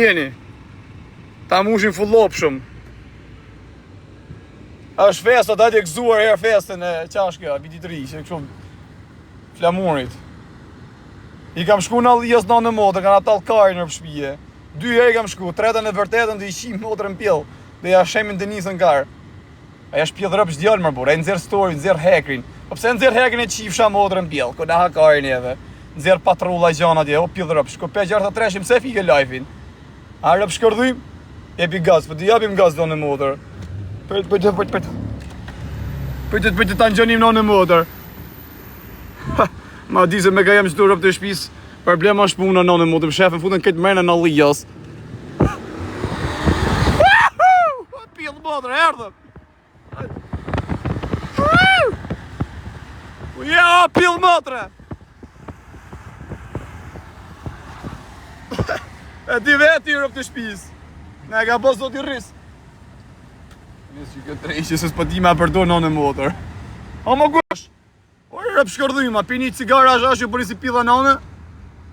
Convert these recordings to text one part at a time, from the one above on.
Jeni ta mushin fullopshëm. Është festa ta të gëzuar herë festën e qashkja, vitit ri, që kështu flamurit. I kam shku në Allias në motë, kanë atal karin në shpije. 2 herë i kam shku, tretën e vërtetën dhe i shim motrën pjell, dhe ja shemin Denisën karë. Aja shpjell rëpsh djallë më burë, e nëzirë story, nëzirë hekrin. Po pse nëzirë hekrin e qifsha motrën pjell, ku na ha karin jeve. Nëzirë patrulla gjana dje, o pjell rëpsh, ku 5-63 se fike life-in. A rëpsh kërdhujm, jepi gaz, po të japim gaz do në motër. Pëjtë ta njënim në motër. Ma di se me ka jem që të rëpë të shpis, problema është puna në motër, shefën futën këtë mërën në Allias. Pjellë motër, erdhëm. Ja, pjellë motër. E di vetë i rëpë të shpis. Ne ka po zot i rris. Nisë që këtë rejshë se s'po di me përdo në motër. O më gosh! O rëpë shkërdhujma, pini cigara ashtë që përri si pilla nane,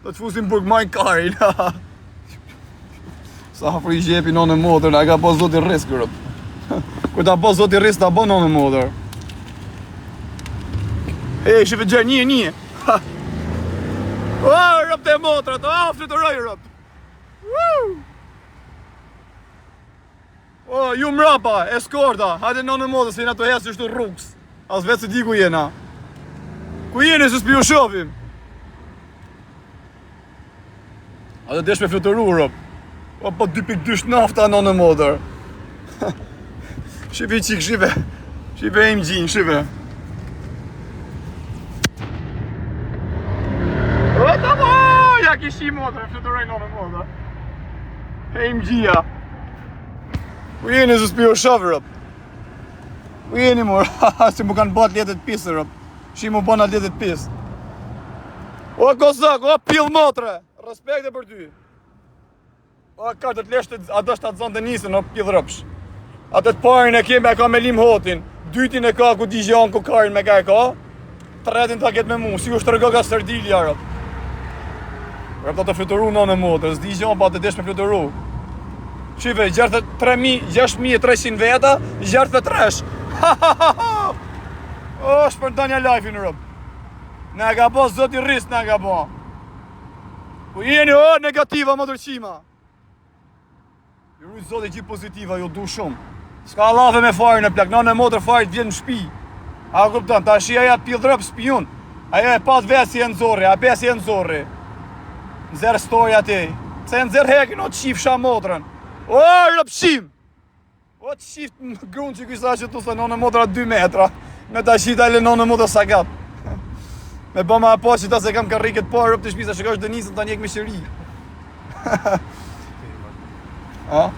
do të fusim burg majnë karin. Sa hafri i gjepi në motër, ne ka po zot i rris kërëp. Kër ta po zot i rris, ta bo në motër. E, shive gjerë, një. O, rëpë të motrat, o, fluturoj rëpë. O, ju mrapa, eskorta, hajde në motër se jena të hesë qështu rrugës. As vetë se di ku jena. Ku jeni se s'pi u shofim? A dhe desh me fluturu rëp. O, po 2.2 nafta në motër. Shive qik, shive. Shive im gjinë, shive. O, të po, ja kishi motër, fluturoj në motër. E im gjia. Ku jeni se s'pi u shofë rëp. Ku jeni mor, si mu kanë bat letet pisë rëp. Shi mu bana letet pisë. O kozak, o pil motre. Respekte për ty. O ka të t'leshtë, a do shtë atë zonë të nisën, o pil rëpsh. Atë të parin e keme e ka me lim hotin. 2-tin e ka ku di gjanë ku karin me ka e ka. 3-tin ta ketë me mu, si u shtërgo ka sërdilja rëp. Rëp ta të fluturu në motër, s'di gjanë pa të desh me fluturu. Shive, gjertë 6.300 veta, gjertë 3. O, shpërndanja life-in rëp. Ne ka po zot i rris, ne ka po. Ku jeni, o, negativa më tërqima. Ju rujtë zot e gjithë pozitiva, ju du shumë. Ska lafe me farin e plak, në motër farit vjen në shpi. A kupton, ta shi aja t'pjell rëp s'pijun. Aja e pat vetë si e nëzorri, a pe si e nëzorri. Nëzirë story ati. Se nëzirë hekin, o të shifsha motrën. O, rëpshim! O, të shift në grunë që kështa që tu se në motra 2 metra. Me ta shita e le në motra sa gap. Me bëma apo që ta se kam karriket po rëp të shpisa, që ka është Denisën ta njek me shëri. A?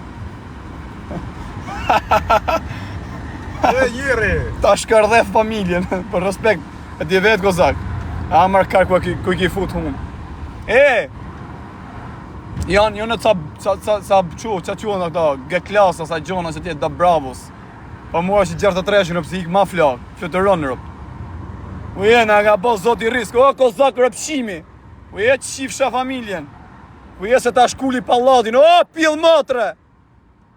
E, jiri! Ta shkardhef familjen, për respekt. E ti vetë kozak. A marr kar ku i ki fut hunë. E! Janë ca quen këta, G-klasa, sa gjona që tjetë da bravos. Pa mua që 63 rëp si ik ma flak, flutëron rëp. U jena nga bo zot i risk, o kozak rëpshimi. U je që shifsha familjen. U je se ta shkulli pallatin, o pil motre.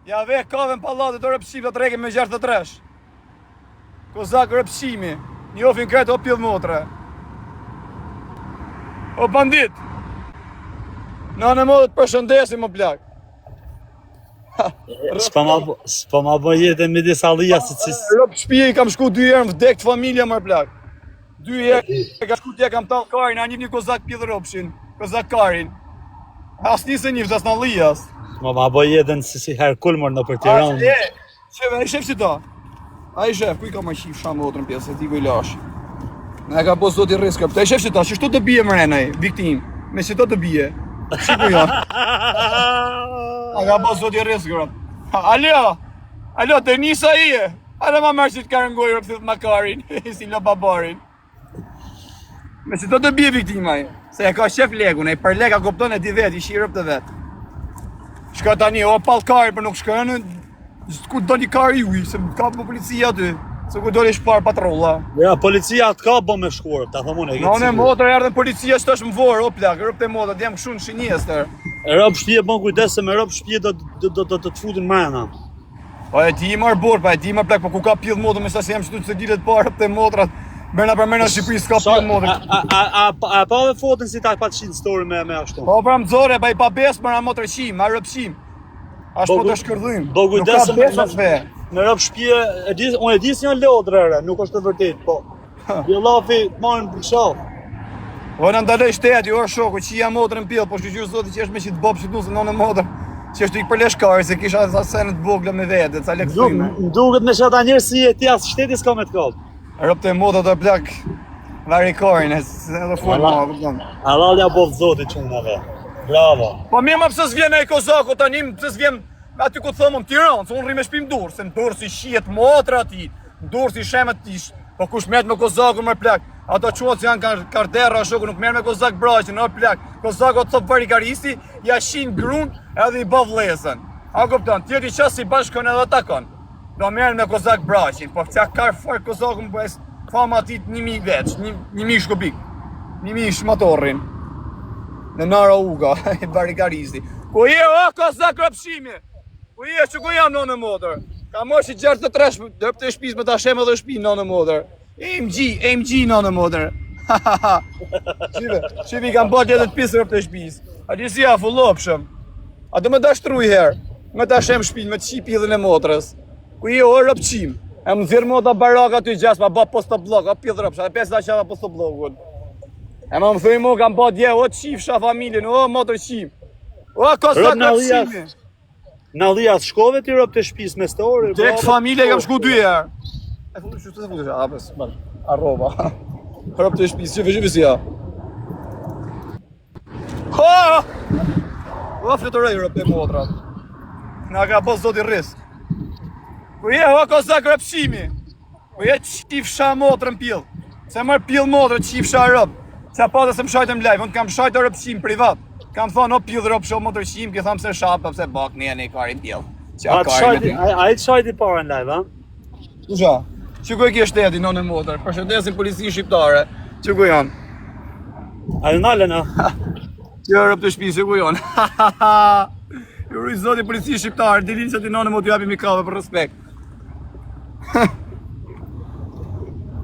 Ja ve kave në pallatit o rëpshim të treke me 63. Kozak rëpshimi, njofin kretë o pil motre. O bandit. Në modë të përshëndesim më plak. S'pa ma bë jetë me disa Allias se cis. Rëp shpije i kam shku 2 herë në vdek të familja më plak. 2 herë e ka shku t'ja kam talë karin, a njëfni kozak pjellë rëpshin. Kozak karin. As nisë njëfë, as në Allias. Ma bë jetën si Herkulmër në për Tiranë. Shefe, e shef si ta. A i shef, ku i ka ma shif shamë otërën pjesë, e ti ku i lash. Ne ka po zot i riskë. E shef si ta, që shtu të bije mrenaj, viktim. Me si to të bije. Shiku janë. A ka po zot i riskë, rëp. Alo, Denisa i e. A ma mërë që të karëngoj rëp thithë ma karin. Si lo babarin. Me si to të bije viktimaj. Se e ka shef legun, e për lega kopton e di vet, i shi rëp të vet. Shka tani, o pal kari për nuk shkërënë, ku do një kari uj, se ka për policia aty. Se ku do një shpar patrolla. Ja, policia të ka bë me shkuar, ta thëmune. Në motër erdhen policia që të është më vorë, o plak, rëp të motër, djem këshu në shinjes tërë. E rob shtëpia bën kujdes se me rob shtëpia do të futin mrena. Po e ti marr burr, pa e ti marr plak, po ku ka pill modër me sa se jam shtu se dilet para te motrat. Merna për merna Shqipëri s'ka pill modër. A pa dhe fotin si ta pa të shitë story me ashtu. Po pra mëzore, pa i pa bes mëra motër qim, ma rëpshim. Ashtu po të shkërdhim. Bo kujdes se me me rob shtëpia, unë e di se janë lodrë, nuk është e vërtet, po. Jo lafi marrin për shall. Po në ndaloj shteti, o shoku, që jam motrën pill, po shqyqyr zoti që është me qitë bob që tu se në motër. Që është i për leshkari, se kisha sa senet vogla me vete, ca leksime. Duket me qata njerë si e ti as shteti s'ka me t'kallë. Rëpte moda të plak varikarin, se edhe full ma, këpëton. Halalja bovë zoti qunave. Bravo. Po mirë ma pëse s'vjen e Kozaku tani, pëse s'vjen aty ku thëmëm Tiranë, se unë rri me shpim Durrës, se në Durrës i shihet motra ati, në Durrës i shemet tish, po kush merret me Kozaku më plak. Ato quat që janë karderra shoku nuk merr me Kozak braqin, o plak. Kozaku thot varikaristi, ja shin grun edhe i bë vllezën. A kupton? Tjetri qas i bashkon edhe takon. Do merren me Kozak braqin, po çka ka fort Kozaku po es fama aty 1000 veç, 1000 shkopik. 1000 motorrin. Në Nara Uga, i varikaristi. Ku je o Kozak rëpshimi? Ku je që ku jam në motor? Ka moshi 63, dërp të shpis me ta shem edhe shpi në motor. AMG në motor. Shivi kam bërë edhe të pisër për të shpis. A di si ja fullopshëm. A do me da shtruj herë. Me ta shem shpin, me të qi pillën e motrës. Ku je o rëpqim. E më zirë mota barak aty gjas, pa ba postoblok, a pillë rëpsh, a 5 qava postoblokun. E më thuj mu kam bërë dje, o qifsha familjen, o motor qim. O Kozak rëpqimi. Në dhja shkove ti rëp të shpis me story. Tek familje kam shku 2 herë. E fundi që të fundi, apes, arroba. Rëp të shpis, që si ja. Ha! O fluturej rëp të motrat. Nga ka bës zoti risk. Ku je o Kozak rëpshimi. Ku je qifsha motrën pill. Se mërë pill motrë qifsha rëp. Qa pa dhe se më shajtëm live, unë kam shajtë rëpshim privat. Kam thonë o pill rëp shumë motrë qim, ki thamë se shapë, pëse bak një e karin pill. A i të shajti parë në live, ha? Kusha? Që ku e kje shteti në motër? Përshëndesin policinë shqiptare. Që ku janë? A ju nalën, ha? Që rëp të shpi, që ku janë? Ju rrujtë zoti policinë shqiptare, dilin që ti në motë ju apim i kave për respekt.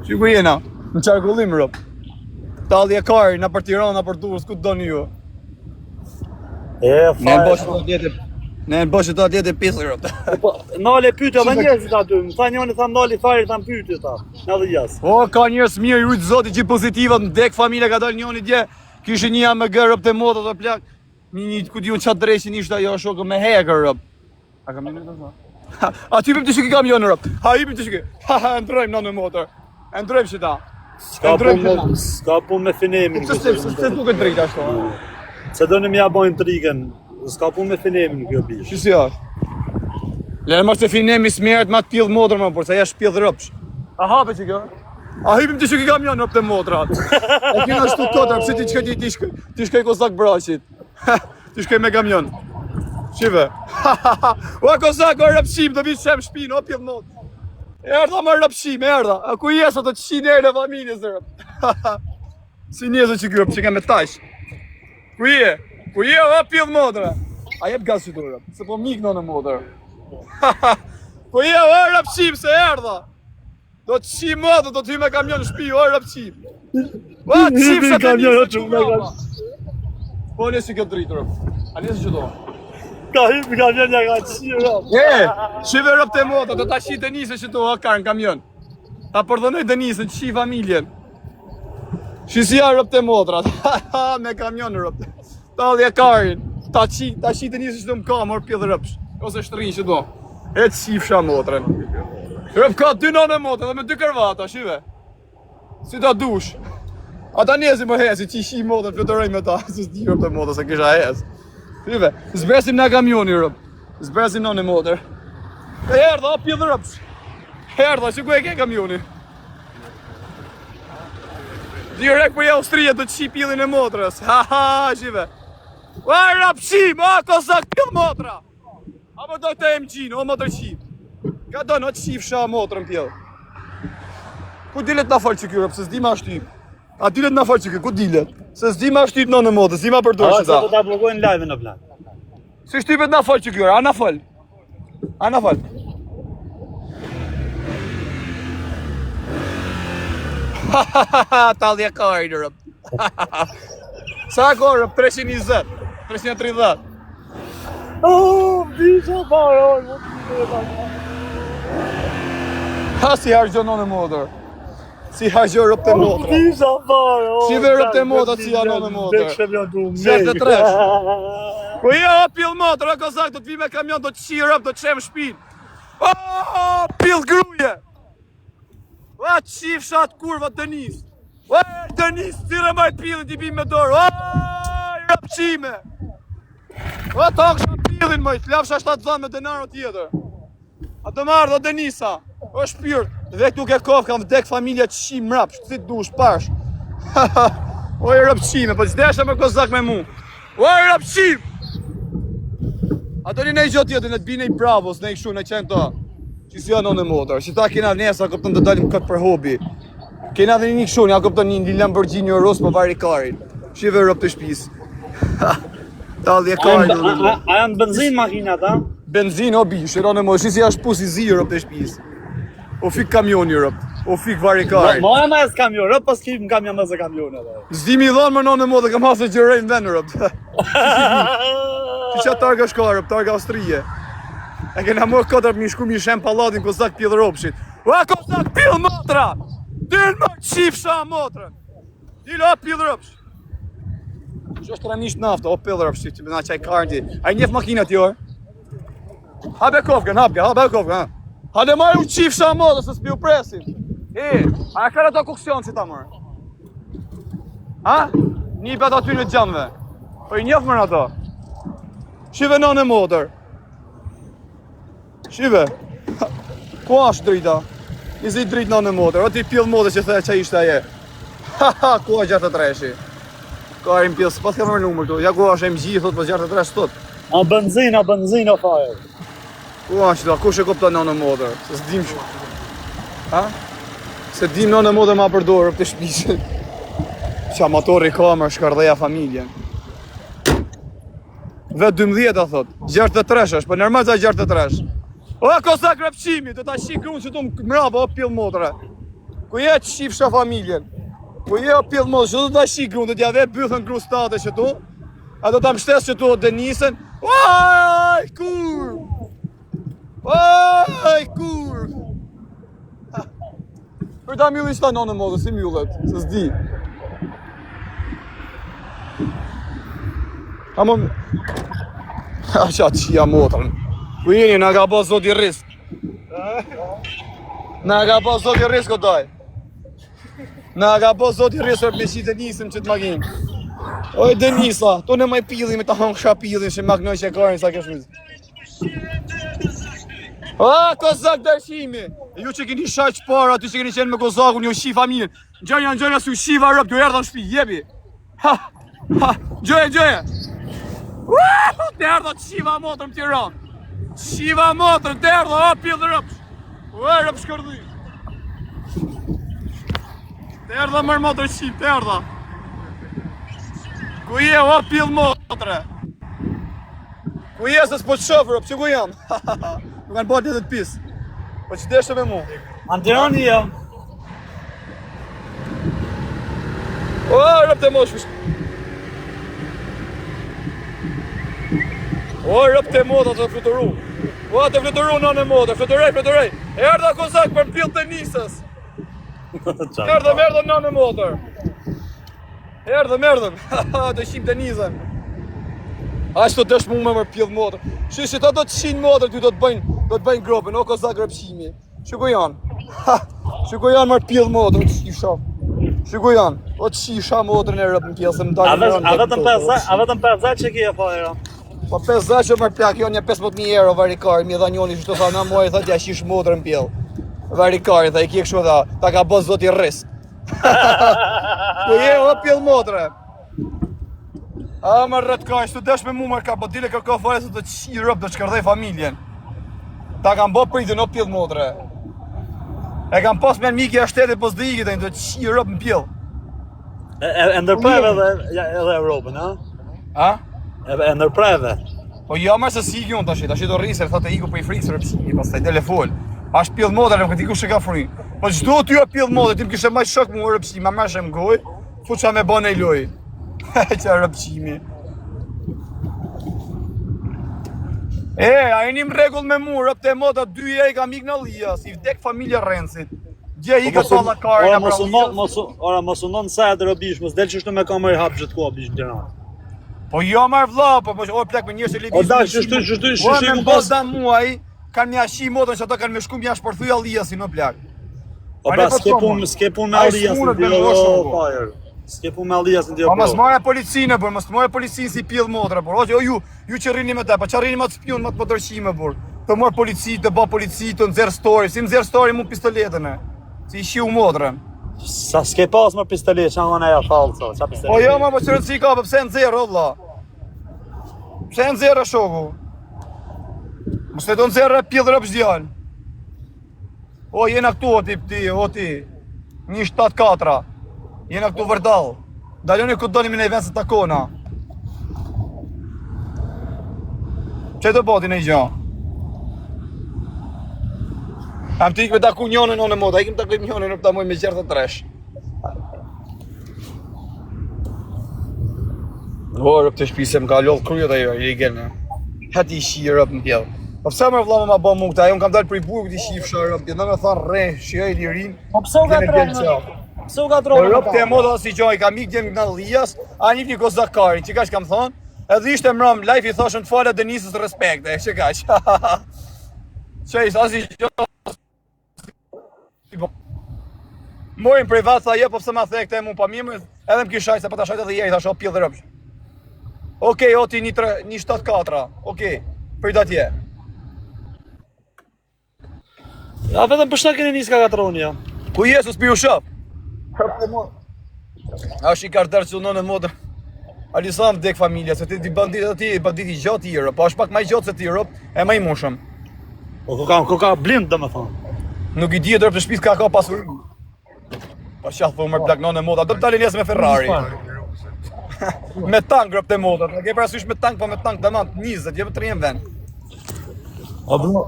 Që ku jena? Në qarkullim rëp. Talli e kari, në për Tiranë, në për Durrës, ku të doni ju? Ne në boshë të atjetë e pisë rëpë. Nale pyte dhe njerëzit aty, më tha njëni thamë nali fari thamë pyte ta, në dhe jasë. O, ka njerës mirë, rujtë zoti që pozitivat, në dek familje ka dalë njëni dje, kishë një me gërë rëpë të motë të plak, një ku t'ju në qatë dreshin ishte ajo shokë me hekër rëpë. A kam një të zë? A ty pëm të shukë kam jonë rëpë, ha i pëm të shukë, ha, ndrojmë në motor, ndrojmë që ta. Ska pun me finemin. Se duke drejt ashtu. Se do në mja bojnë trigën. S'ka pun me finemin kjo bish. Që si është? Lërë mështë të finemi smerët ma të pillë motrë më, por se jash pillë rëpsh. A hape që kjo? A hipim të shukë i kamion rëpë të motrat. E kina shtu kotër, pëse ti shkaj Kozak braqit. Ti shkaj me kamion. Qive? O Kozak, o rëpshim, do vitë shem shpinë, o pillë motrë. Erdha më rëpshim, erdha. A ku jesë të qinë erë në familjes rëpë. Si njëzë që kjo, që ka me tash. Ku je? Ku je o pillë motrë? A jep gaz që të rëpë, se po mikë në motrë. Ku je o rëpshim se erdha. Do të qim motrë, do të hy me kamion në shpi, o rëpshim. O qim që të njësë që mrapa. Po njësë që këtë dritë rëpë. A njësë që do? Ka hy me kamion një ka qim rëpë. Shive rëpë të motrë, do të qi Denise që do karë në kamion. Ta përdhënoj Denise në qi familjen. Shisia rëpë të motrat, me kamion rëpë. Talli e karin, ta qi Denise që do më ka, mor pillë rëpsh. Ose shtërin që do. E të qifsha motrën. Rëpë ka 2 nënë motrë dhe me 2 kërvata, shive. Si ta dush. Ata njezi më hesi, që i shi motrën, flutëroj me ta, se s'di rëpë të motrë, se kisha hes. Shive, zbresim në kamioni rëpë. Zbresim nënë motrë. E erdha, o pillë rëpsh. Erdha, që ku e ke kamioni? Direkt për Austrija do të qi pillin e motrës. Ha ha, shive. O rëpshim, o Kozak pillë motra. Apo do të AMG-në, o motrë qim. Ka do në të qifsha motrën pillë. Ku dilet na falë që kjo rëpë, se s'di ma shtyp. A dilet na falë që kjo, ku dilet? Se s'di ma shtyp në motrë, s'di ma përdojnë që ta. A, se do ta blokojnë live në plan. Si shtypet na fol që kjo, a na fol. A na fol. Talli e ka rëp. Sa ka rëp? 320, 330. Oh, bisha fare, Ha si hargjon në motor. Si hargjon rëp të motra. bisha fare. Si ve rëp të motra si janë në motor. 63. Po ja pill motor, a kozak do të vi me kamion, do të qi rëp, do të qem shpin. Oh, pill gruje. Ua qif shat kurva Denis. Ua Denis, tire maj pillin t'i bim me dorë. Ua rëp qime. Ua ta kësha pillin mëjt, lafsha 7 dhanë me denaro tjetër. A të marrë dhe Denisa. O shpirt, dhe këtu ke kofë, kam vdek familja që shi mrap, që si dush, pash. O i rëp qime, po qdesha me kozak me mu. O i rëp qime. A të një gjotë tjetër, në të bine i bravos, në i këshu, në qenë ta. Që si janë në motor, që ta kena nesa, këpëtën të dalim këtë për hobi. Kena dhe një këshu, një këpëtën një Lamborghini Urus për vari karin. Shive rëp të shpis. Talli e karin. A janë benzin makinat, a? Benzin, o bi, shiro në motor, si janë shpusi zi rëp të shpis. O fik kamioni rëp, o fik vari karin. Ma e ma e s'kamion, rëp pas kim kamion dhe se kamion edhe. Zdimi i dhanë më në motor, kam hasë gjërejnë venë rëp. Që qatë targa shka rëp, targa Austrije. E kena mërë 4 mi shku mi shem palatin kozak pjellë ropshit. Ua kozak pjellë motra! Din më qifsha motrën! Dilo a pjellë ropsh! Që është remisht nafta, o pjellë ropshit, që me na qaj karndi. A i njef makinat jo? Habe kofken, habe kofken, Hade marrë u qifsha motrë, se s'pi u presin. A e kërë ato kuksion që ta mërë? Ha? Një bet aty në gjanve. Po i njef mërë ato. Shive në motor. Shive, ku ashtë drita? Izi dritë në motor, o ti pjellë motor që thë që ishte aje. Ha, ku a 63-shi? Ka e më pjellë, s'pas ka mërë numër tu, ja ku ashtë MG, thot, po 63 thot. A benzina fare. Ku ashtë da, ku shë kopta në motor, se s'dim shumë. Ha? Se dim në motor ma përdorë, për të shpishë. Qa motori kamër, shkardheja familjen. Vet 12 a thot, 63 është, po nërmaz a 63. O, kozak rëpqimi, të ta shikë unë që tu më mraba, o pjellë motra. Ku je që shifësha familjen. Ku je o pjellë motra, që tu ta shikë unë, të t'ja vetë bëthën krustate që tu. A do t'a mështes që tu o Denisen. Oj, kur! Oj, kur! Për ta mjulli qëta në modë, si mjullet, se s'di. A më... A qatë qia motrën. Ku jeni, nga ka po zoti risk. Nga ka po zoti risk o daj. Nga ka po zoti risk për me qi Denisim që t'makinë. Oj Denisa, to në maj pillin me ta hongë kësha pillin që magnoj që e karin sa kesh mizë. O, kozak dërshimi! Ju që keni shaq para, ty që keni qenë me kozakun, ju shi familjen. Gjënja su shiva rëp, ju erdha në shpi, jebi. Ha, gjëje. Të erdha të shiva motrën Tiranë. Shiva motrën, të erdha, o pjellë rëpsh. O rëp shkërdi. Të erdha mërë motrë shqip, të erdha. Ku je, o pjellë motrë. Ku je se s'po të shofë rëp, që ku jam? Nuk kanë bërë të pisë. Po që deshe me mu. Anë Tirani jam. O rëp të mosh. O rëp të moda të fluturu. O të fluturu në moda, fluturej. Erdha kozak për pjellë të nisës. Erdhëm në motor. Erdhëm. Të shim të nisën. Ashtë të dëshmu me mërë pjellë motor. Shishë ta do të shinë motor, ty do të bëjnë gropën, o kozak rëpshimi. Shiko janë. Shiko janë mërë pjellë motor, të shisha. Shiko janë, o të shisha motorën e rëpën pjellë, se më dalë A vetëm 50 që kje fajra? Po 50 që mërë plak, jo një 15.000 euro varikari, mi dha njoni që të tha në mojë, tha t'ja shish motorën pjellë. Varikari, tha i kje këshu tha, ta ka bëzë zoti risk. Po je, o pjellë motorë. A më rëtkaj, që të desh me mu mërë ka, po dile kërko fare se të qi rëp, do të shkërdhej familjen. Ta kam bo pritin, o pjellë motorë. E kam pas me në miki a shtetit, po s'dë ikit, do të qi rëp në pjellë. E ndërpreve edhe Europën, ha? A? E ndërpreve. Po jo marr se si ikun tash do rrisë, thotë iku po i frikë rëpsimi, pastaj telefon. Ash pjell moda, nuk e di kush e ka fry. Po çdo ty e pjell moda, ti më kishe më shok mua rëpsimi, më marrshëm goj, fuça me bën ai loj. Qa rëpsimi. A jeni më rregull me mu, rëpte moda 2 e ka mik në Lias, i vdek familja Rencit. Gje i ka tolla kare nga Ora mos unon sa e robish, mos del çështu me kamerë hapje të ku bish në Tiranë. Po jo marr vlla, po o plak me njerëz që lëviz. O dash, çështu më pas dan muaj, kanë më ashi modën që ato kanë më shkum jashtë porthyja Liasin o plak. O pra, s'ke pun me Aliasin ti o fire. S'ke pun me Aliasin ti o. Po mos marrë policinë, por mos marrë policinë si pjell motra, por. O ju që rrini me ta, po çarrini me të spion me të motorqime, por. Të mor polici, të bë polici, të nxjerr story, si nxjerr story mu pistoletën e. Si i shiu motrën. Sa s'ke pas më pistolet, çan ona ja fallso, ça pistolet. Po jo, ma po çrëndsi ka, po pse nxjerr o vlla? Pse nxjerr shoku? Mos e do nxjerr pjell rrops djal. O jena këtu o ti. 174. Jena këtu vërdall. Daloni ku doni në event se takona. Çe do boti në gjë? Am të ikme taku njënën në moda, ikim taku njënën në pëta muj me qërë të tresh. O, rëp të shpisem ka lollë kryet ajo, i gene. Hati i shi rëp në pjellë. Po pëse më vla më ma bë mukta, ajo më kam dalë për i burg t'i shifë rëp, në me thanë re, shia i lirin. Po pëse u ka tronë? Pëse u ka tronë? Rëp të moda si gjoj, ka mik djemë në Lias, a një fliko Zakari, që ka që kam thonë, edhe ishte mram, life i thoshën të falet Denisës respekte, që ka që. Që ishte, asi që Morin prej vatë tha je, po pëse ma the këte mu pa mirë, edhe më kishaj, se pa ta shajt edhe je, i thasho pjell dhe rëpsh. Okej, o ti 174, okej, për i da tje. Ja, vetëm për shta keni njës ka katroni, ja. Ku je, su s'pi u shëp? Ash i karter që unë në modë. Alisam vdek familja, se ti bandit i gjatë i Europë, po është pak ma i gjatë se ti Europë, e ma i mushëm. Po ku ka blind, dhe me thonë. Nuk i di e dërë për shpis ka pasurin. Pa shath po më plak në moda, do të dalin jesë me Ferrari. Me tank rëp të moda, në ke parasysh me tank, po me tank të manë 20, jepë të rjenë vend.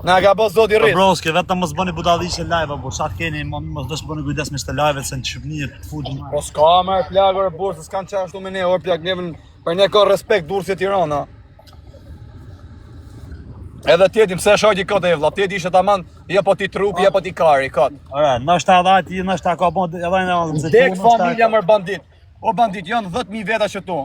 Na ka bës zoti rrit. Bro, s'ke vetëm mos bëni budalliqe live, po çfarë keni, mos do të bëni kujdes me këtë live se në Shqipëri të futin. Po s'ka më plagë burse, s'kan çfarë ashtu me ne, or plak nevën, për ne ka respekt durrësi Tirana. Edhe tjetim se shajti këtë e vlla, tjeti ishte tamam, ja po ti trupi, ja po ti kari, kat. Ora, ndoshta edhe ti, ndoshta ka bën edhe në Dek familja mër bandit. O bandit, janë 10.000 veta që tu.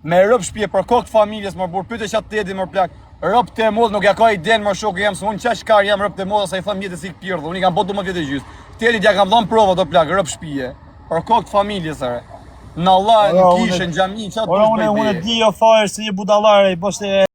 Me rëp shpje për kokë familjes, më burë pyte qatë tjeti mër plak. Rëp të modë, nuk ja ka i den më shokë jam, se unë qash kar jam rëp të modë, sa i thëm mjetës i këpjërë, unë i kam botë 12 vjetë gjysë. Tjetit ja kam dhënë prova do plak, rëp shpje. Për kokë familjes, ere. Në Allah, në kishë, në gjami, qatë dush bëjbe. Unë di o fare si një budallare, i boste